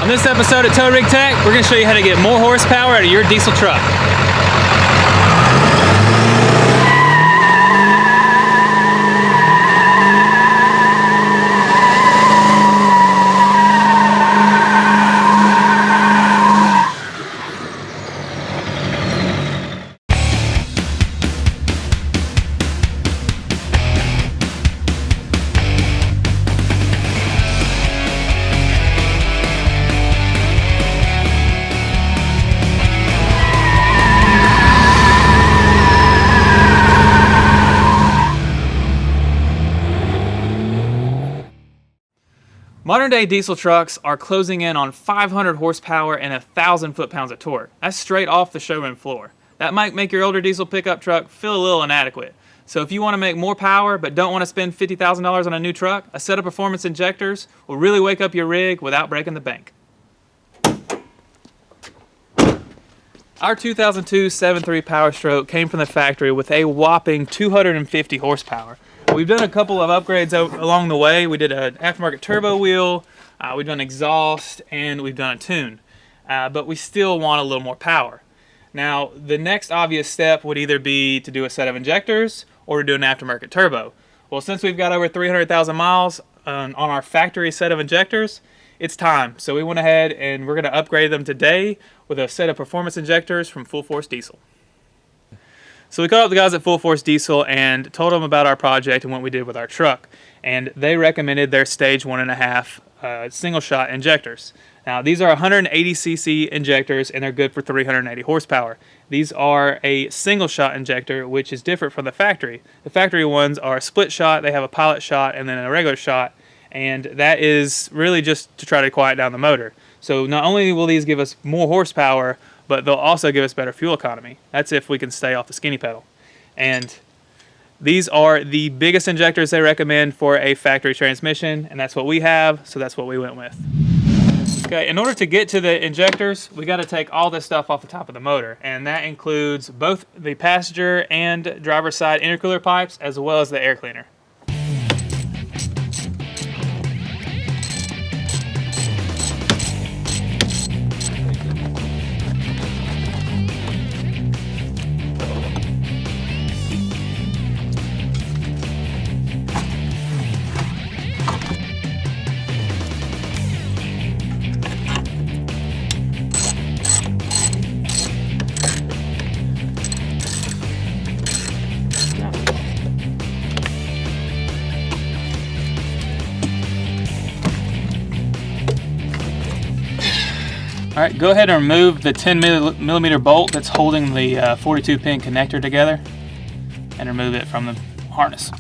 On this episode of Tow Rig Tech, we're going to show you how to get more horsepower out of your diesel truck. Modern day diesel trucks are closing in on 500 horsepower and 1,000 foot-pounds of torque. That's straight off the showroom floor. That might make your older diesel pickup truck feel a little inadequate. So if you want to make more power but don't want to spend $50,000 on a new truck, a set of performance injectors will really wake up your rig without breaking the bank. Our 2002 7.3 Powerstroke came from the factory with a whopping 250 horsepower. We've done a couple of upgrades along the way. We did an aftermarket turbo wheel, we've done exhaust, and we've done a tune. But we still want a little more power. Now, the next obvious step would either be to do a set of injectors or to do an aftermarket turbo. Well, since we've got over 300,000 miles on our factory set of injectors, it's time. So we went ahead and we're going to upgrade them today with a set of performance injectors from Full Force Diesel. So we called up the guys at Full Force Diesel and told them about our project and what we did with our truck. And they recommended their stage 1.5 single shot injectors. Now these are 180cc injectors and they're good for 380 horsepower. These are a single shot injector, which is different from the factory. The factory ones are a split shot, they have a pilot shot and then a regular shot. And that is really just to try to quiet down the motor. So not only will these give us more horsepower, but they'll also give us better fuel economy. That's if we can stay off the skinny pedal. And these are the biggest injectors they recommend for a factory transmission, and that's what we have, so that's what we went with. Okay, in order to get to the injectors, we got to take all this stuff off the top of the motor, and that includes both the passenger and driver's side intercooler pipes, as well as the air cleaner. All right, go ahead and remove the 10 millimeter bolt that's holding the 42 pin connector together and remove it from the harness.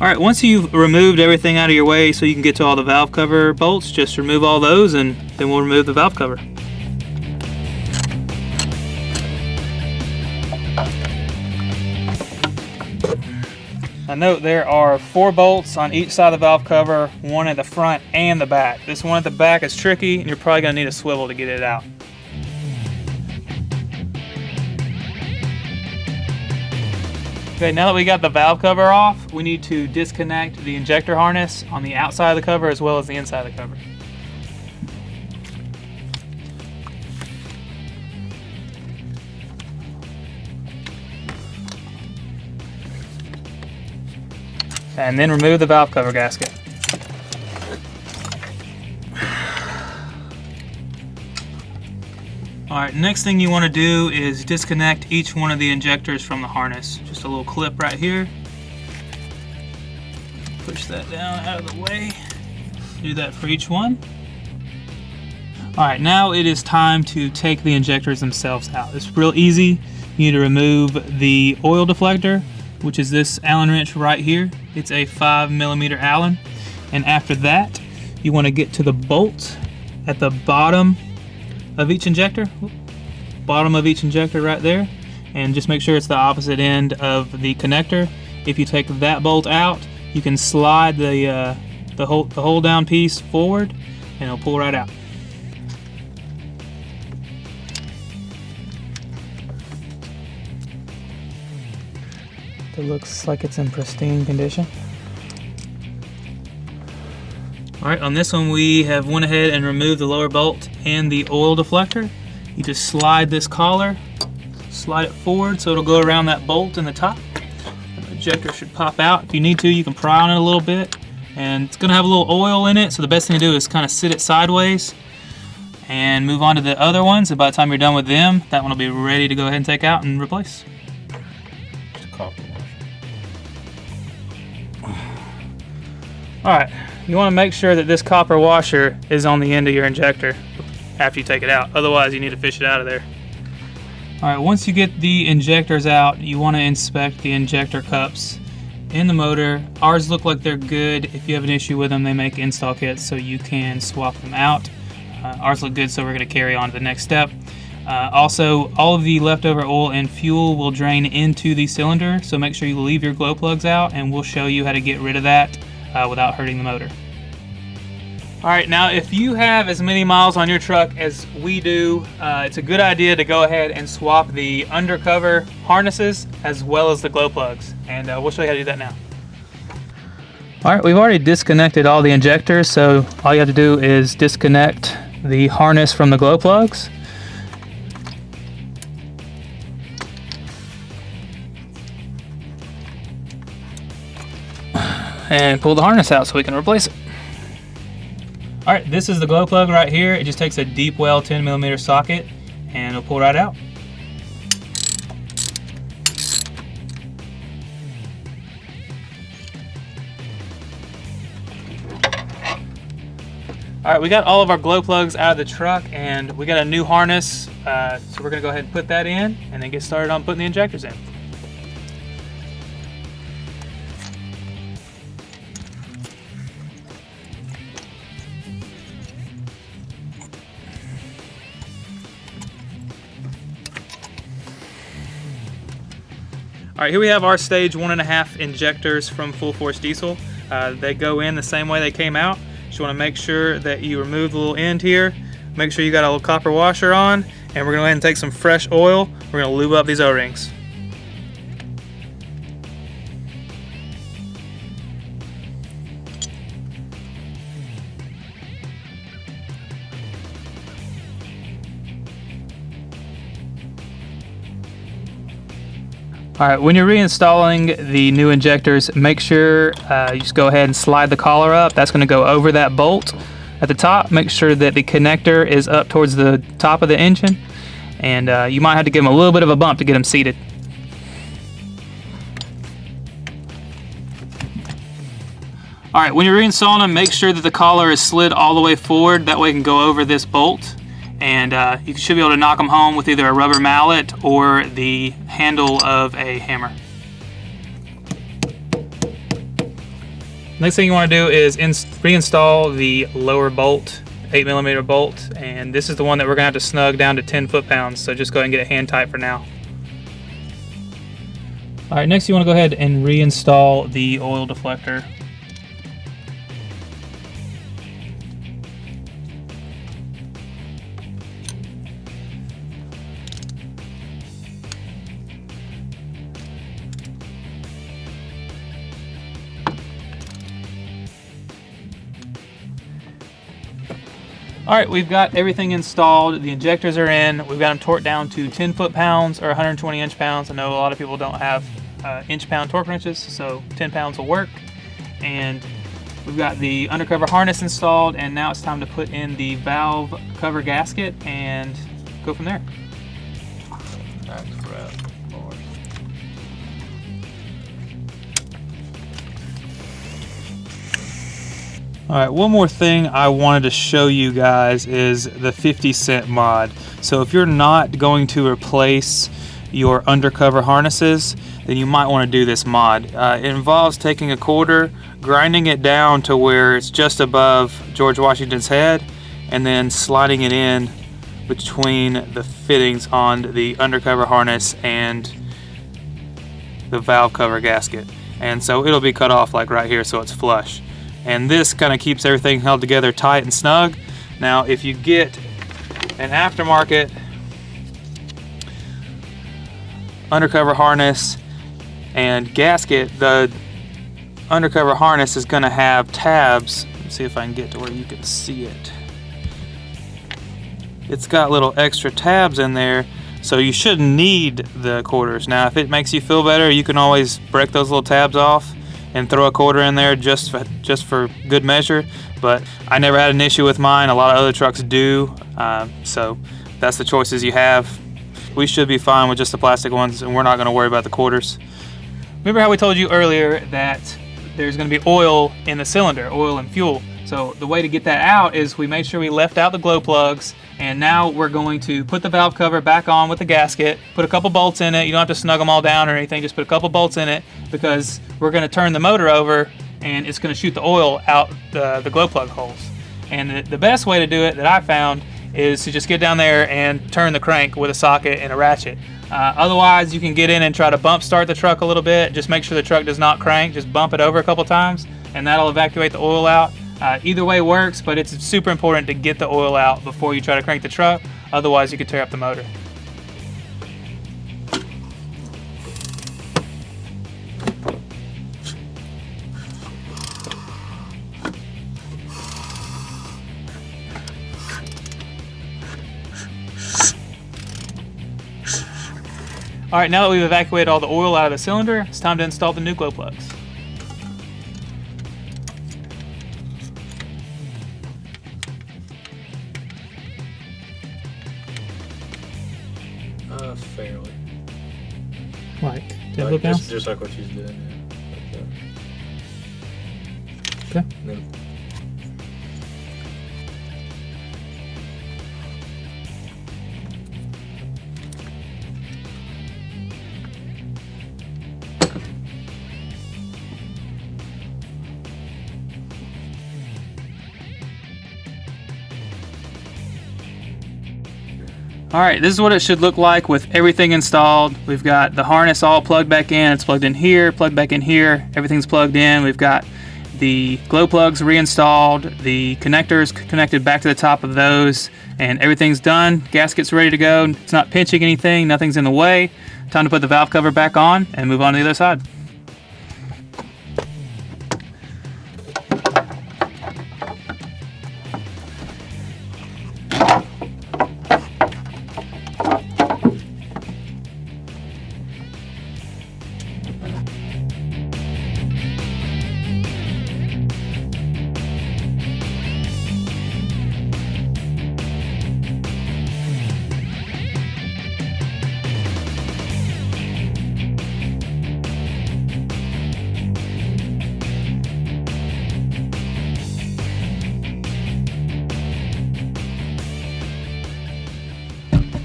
Alright, once you've removed everything out of your way so you can get to all the valve cover bolts, just remove all those and then we'll remove the valve cover. Now note there are 4 bolts on each side of the valve cover, one at the front and the back. This one at the back is tricky and you're probably going to need a swivel to get it out. Okay, now that we got the valve cover off, we need to disconnect the injector harness on the outside of the cover as well as the inside of the cover. And then remove the valve cover gasket. Alright, next thing you want to do is disconnect each one of the injectors from the harness. Just a little clip right here. Push that down out of the way. Do that for each one. Alright, now it is time to take the injectors themselves out. It's real easy. You need to remove the oil deflector, which is this Allen wrench right here. It's a 5mm Allen. And after that, you want to get to the bolt at the bottom of each injector. Bottom of each injector right there. And just make sure it's the opposite end of the connector. If you take that bolt out, you can slide the hold down piece forward and it'll pull right out. It looks like it's in pristine condition. Alright, on this one we have went ahead and removed the lower bolt and the oil deflector. You just slide this collar, slide it forward so it'll go around that bolt in the top. The injector should pop out. If you need to, you can pry on it a little bit. And it's going to have a little oil in it, so the best thing to do is kind of sit it sideways and move on to the other ones. And by the time you're done with them, that one will be ready to go ahead and take out and replace. Alright, you want to make sure that this copper washer is on the end of your injector after you take it out. Otherwise, you need to fish it out of there. Alright, once you get the injectors out, you want to inspect the injector cups in the motor. Ours look like they're good. If you have an issue with them, they make install kits so you can swap them out. Ours look good, so we're going to carry on to the next step. Also, all of the leftover oil and fuel will drain into the cylinder, so make sure you leave your glow plugs out, and we'll show you how to get rid of that without hurting the motor. Alright, now if you have as many miles on your truck as we do, it's a good idea to go ahead and swap the Undercover harnesses as well as the glow plugs, and we'll show you how to do that now. Alright, we've already disconnected all the injectors, so all you have to do is disconnect the harness from the glow plugs. And pull the harness out so we can replace it. Alright, this is the glow plug right here. It just takes a deep well 10mm socket and it'll pull right out. Alright, we got all of our glow plugs out of the truck and we got a new harness, so we're going to go ahead and put that in and then get started on putting the injectors in. Alright, here we have our stage 1.5 injectors from Full Force Diesel. They go in the same way they came out. Just want to make sure that you remove the little end here. Make sure you got a little copper washer on, and we're going to go ahead and take some fresh oil. We're going to lube up these O-rings. Alright, when you're reinstalling the new injectors, make sure you just go ahead and slide the collar up. That's going to go over that bolt at the top. Make sure that the connector is up towards the top of the engine, and you might have to give them a little bit of a bump to get them seated. Alright, when you're reinstalling them, make sure that the collar is slid all the way forward. That way it can go over this bolt. And you should be able to knock them home with either a rubber mallet or the handle of a hammer. Next thing you want to do is reinstall the lower bolt, 8mm bolt, and this is the one that we're going to have to snug down to 10 foot-pounds, so just go ahead and get it hand tight for now. Alright, next you want to go ahead and reinstall the oil deflector. Alright, we've got everything installed. The injectors are in. We've got them torqued down to 10 foot-pounds or 120 inch-pounds. I know a lot of people don't have inch-pound torque wrenches, so 10 pounds will work. And we've got the Undercover harness installed, and now it's time to put in the valve cover gasket and go from there. Alright, one more thing I wanted to show you guys is the 50 cent mod. So if you're not going to replace your undercover harnesses, then you might want to do this mod. It involves taking a quarter, grinding it down to where it's just above George Washington's head, and then sliding it in between the fittings on the undercover harness and the valve cover gasket. And so it'll be cut off like right here, so it's flush. And this kind of keeps everything held together tight and snug. Now if you get an aftermarket undercover harness and gasket, the undercover harness is going to have tabs. Let's see if I can get to where you can see it. It's got little extra tabs in there, so you shouldn't need the quarters. Now if it makes you feel better, you can always break those little tabs off and throw a quarter in there just for good measure, but I never had an issue with mine. A lot of other trucks do, so that's the choices you have. We should be fine with just the plastic ones, and we're not going to worry about the quarters. Remember how we told you earlier that there's going to be oil in the cylinder, oil and fuel. So the way to get that out is we made sure we left out the glow plugs, and now we're going to put the valve cover back on with the gasket, put a couple bolts in it. You don't have to snug them all down or anything, just put a couple bolts in it, because we're going to turn the motor over and it's going to shoot the oil out the glow plug holes. And the best way to do it that I found is to just get down there and turn the crank with a socket and a ratchet. Otherwise, you can get in and try to bump start the truck a little bit. Just make sure the truck does not crank. Just bump it over a couple times, and that'll evacuate the oil out. Either way works, but it's super important to get the oil out before you try to crank the truck. Otherwise, you could tear up the motor. All right, now that we've evacuated all the oil out of the cylinder, it's time to install the new glow plugs. Fairly. Like 10 foot pounds? Just like what she's doing, yeah. Like Okay. Then, All right, this is what it should look like with everything installed. We've got the harness all plugged back in. It's plugged in here, plugged back in here. Everything's plugged in. We've got the glow plugs reinstalled, the connectors connected back to the top of those, and everything's done. Gasket's ready to go. It's not pinching anything. Nothing's in the way. Time to put the valve cover back on and move on to the other side.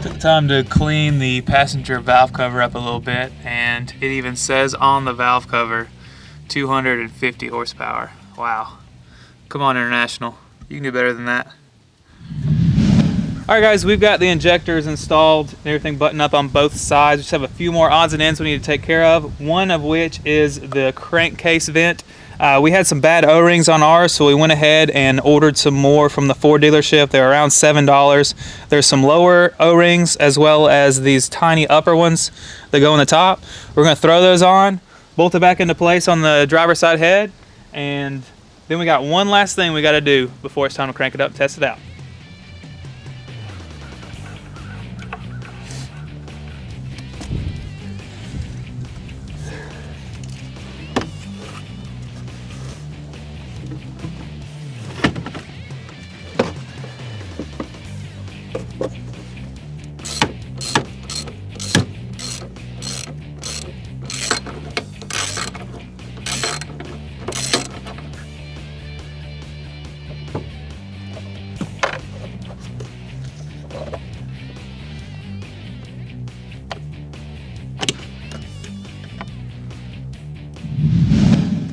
Took time to clean the passenger valve cover up a little bit, and it even says on the valve cover 250 horsepower. Wow. Come on, International. You can do better than that. Alright guys, we've got the injectors installed and everything buttoned up on both sides. We just have a few more odds and ends we need to take care of, one of which is the crankcase vent. We had some bad O-rings on ours, so we went ahead and ordered some more from the Ford dealership. They're around $7. There's some lower O-rings as well as these tiny upper ones that go on the top. We're going to throw those on, bolt it back into place on the driver's side head, and then we got one last thing we got to do before it's time to crank it up and test it out.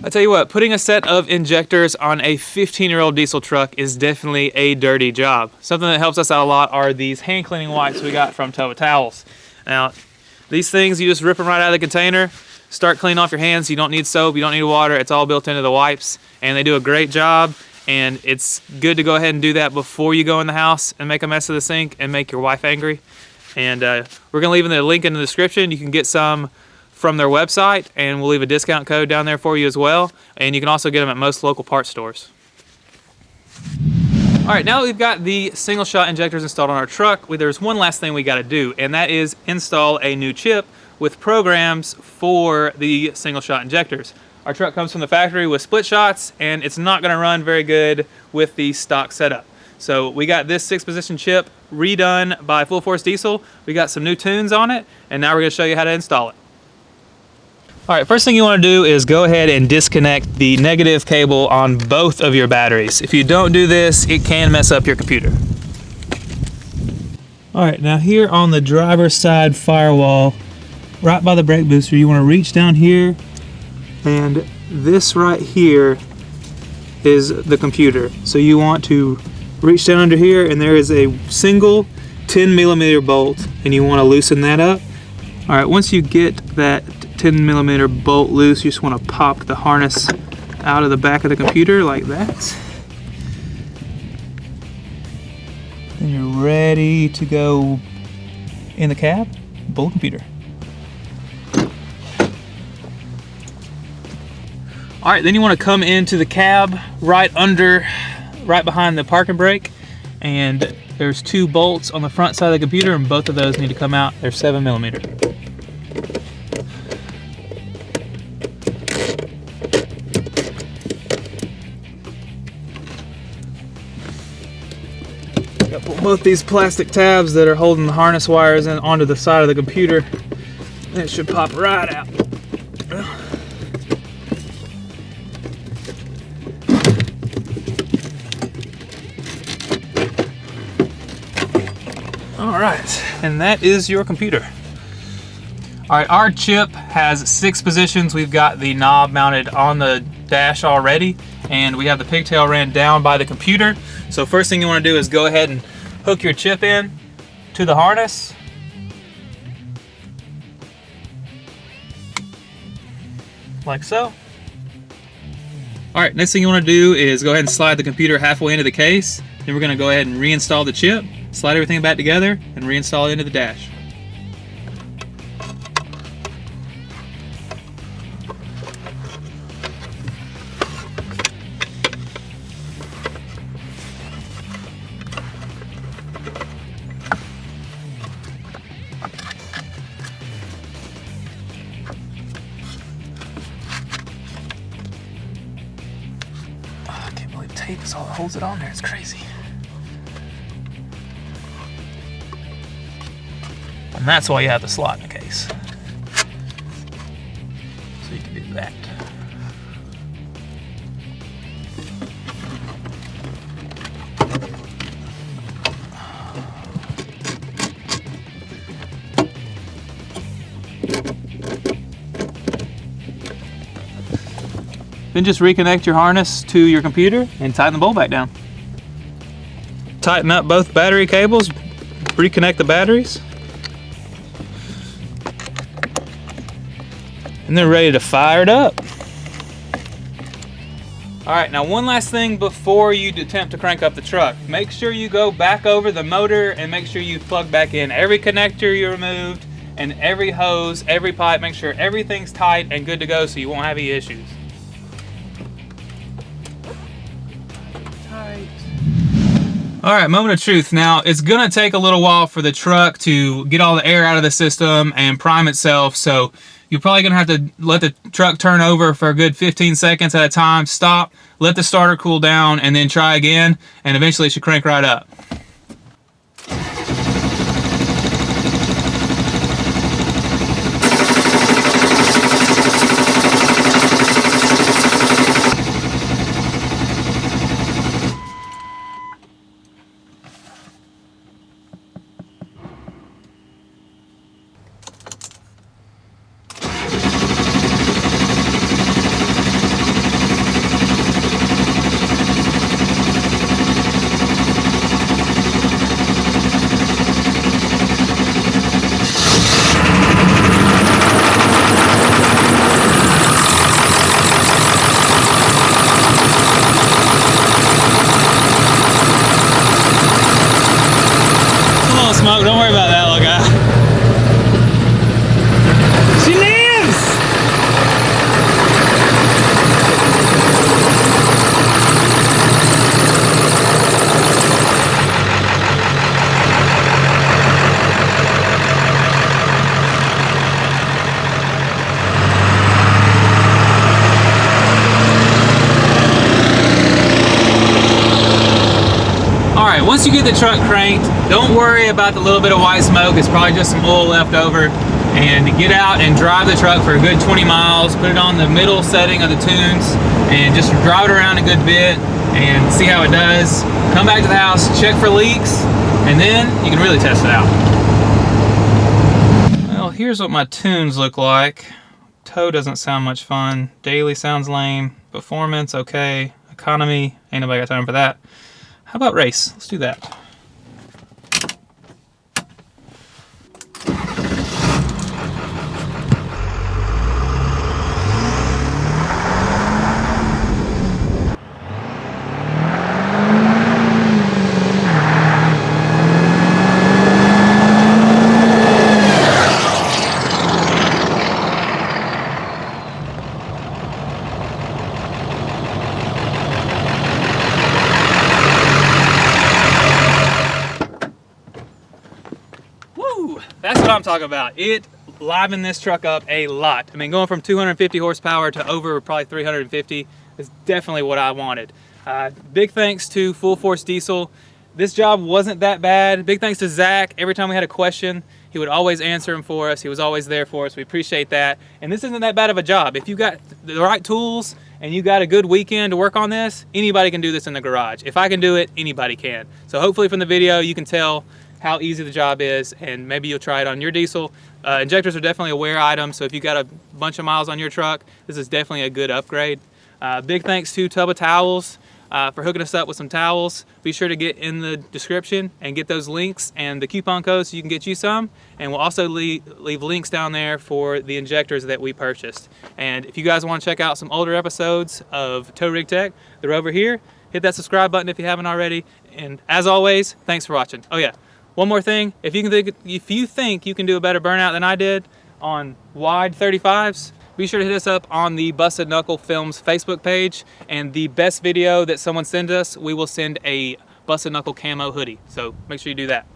I tell you what, putting a set of injectors on a 15-year-old diesel truck is definitely a dirty job. Something that helps us out a lot are these hand cleaning wipes we got from Tova Towels. Now, these things, you just rip them right out of the container, start cleaning off your hands. You don't need soap, you don't need water, it's all built into the wipes, and they do a great job. And it's good to go ahead and do that before you go in the house and make a mess of the sink and make your wife angry. And we're gonna leave the link in the description. You can get some from their website, and we'll leave a discount code down there for you as well. And you can also get them at most local parts stores. All right, now that we've got the single shot injectors installed on our truck, there's one last thing we gotta do, and that is install a new chip with programs for the single shot injectors. Our truck comes from the factory with split shots, and it's not gonna run very good with the stock setup. So we got this 6-position chip redone by Full Force Diesel. We got some new tunes on it, and now we're gonna show you how to install it. All right, first thing you want to do is go ahead and disconnect the negative cable on both of your batteries. If you don't do this, it can mess up your computer. All right, now here on the driver's side firewall, right by the brake booster, you want to reach down here, and this right here is the computer. So you want to reach down under here, and there is a single 10mm bolt, and you want to loosen that up. All right, once you get that 10mm bolt loose, you just want to pop the harness out of the back of the computer like that. Then you're ready to go in the cab, pull the computer. All right, then you want to come into the cab right behind the parking brake, and there's 2 bolts on the front side of the computer, and both of those need to come out. They're 7mm. Put both these plastic tabs that are holding the harness wires in onto the side of the computer, and it should pop right out. All right, and that is your computer. All right, our chip has 6 positions. We've got the knob mounted on the dash already, and we have the pigtail ran down by the computer. So first thing you want to do is go ahead and hook your chip in to the harness. Like so. All right, next thing you want to do is go ahead and slide the computer halfway into the case. Then we're going to go ahead and reinstall the chip, slide everything back together, and reinstall it into the dash. Tape is all that holds it on there. It's crazy. And that's why you have the slot in the case. So you can do that. Then just reconnect your harness to your computer and tighten the bolt back down. Tighten up both battery cables, reconnect the batteries. And then ready to fire it up. All right, now one last thing before you attempt to crank up the truck. Make sure you go back over the motor and make sure you plug back in every connector you removed and every hose, every pipe. Make sure everything's tight and good to go so you won't have any issues. All right, moment of truth. Now, it's gonna take a little while for the truck to get all the air out of the system and prime itself, so you're probably gonna have to let the truck turn over for a good 15 seconds at a time, stop, let the starter cool down, and then try again, and eventually it should crank right up. once you get the truck cranked, don't worry about the little bit of white smoke. It's probably just some oil left over. And get out and drive the truck for a good 20 miles, put it on the middle setting of the tunes, and just drive it around a good bit and see how it does. Come back to the house, check for leaks, and then you can really test it out. Well, here's what my tunes look like. Tow doesn't sound much fun. Daily sounds lame. Performance, okay. Economy, ain't nobody got time for that. How about race? Let's do that. That's what I'm talking about. It livened this truck up a lot. I mean, going from 250 horsepower to over probably 350 is definitely what I wanted. Big thanks to Full Force Diesel. This job wasn't that bad. Big thanks to Zach. Every time we had a question, he would always answer them for us. He was always there for us. We appreciate that. And this isn't that bad of a job. If you got the right tools and you got a good weekend to work on this, anybody can do this in the garage. If I can do it, anybody can. So hopefully from the video, you can tell how easy the job is, and maybe you'll try it on your diesel. Injectors are definitely a wear item, so if you got a bunch of miles on your truck, this is definitely a good upgrade. Big thanks to Tub of Towels for hooking us up with some towels. Be sure to get in the description and get those links and the coupon codes so you can get you some, and we'll also leave links down there for the injectors that we purchased. And if you guys want to check out some older episodes of Tow Rig Tech, they're over here. Hit that subscribe button if you haven't already, and as always, thanks for watching. Oh yeah, one more thing, if you think you can do a better burnout than I did on wide 35s, be sure to hit us up on the Busted Knuckle Films Facebook page, and the best video that someone sends us, we will send a Busted Knuckle camo hoodie. So make sure you do that.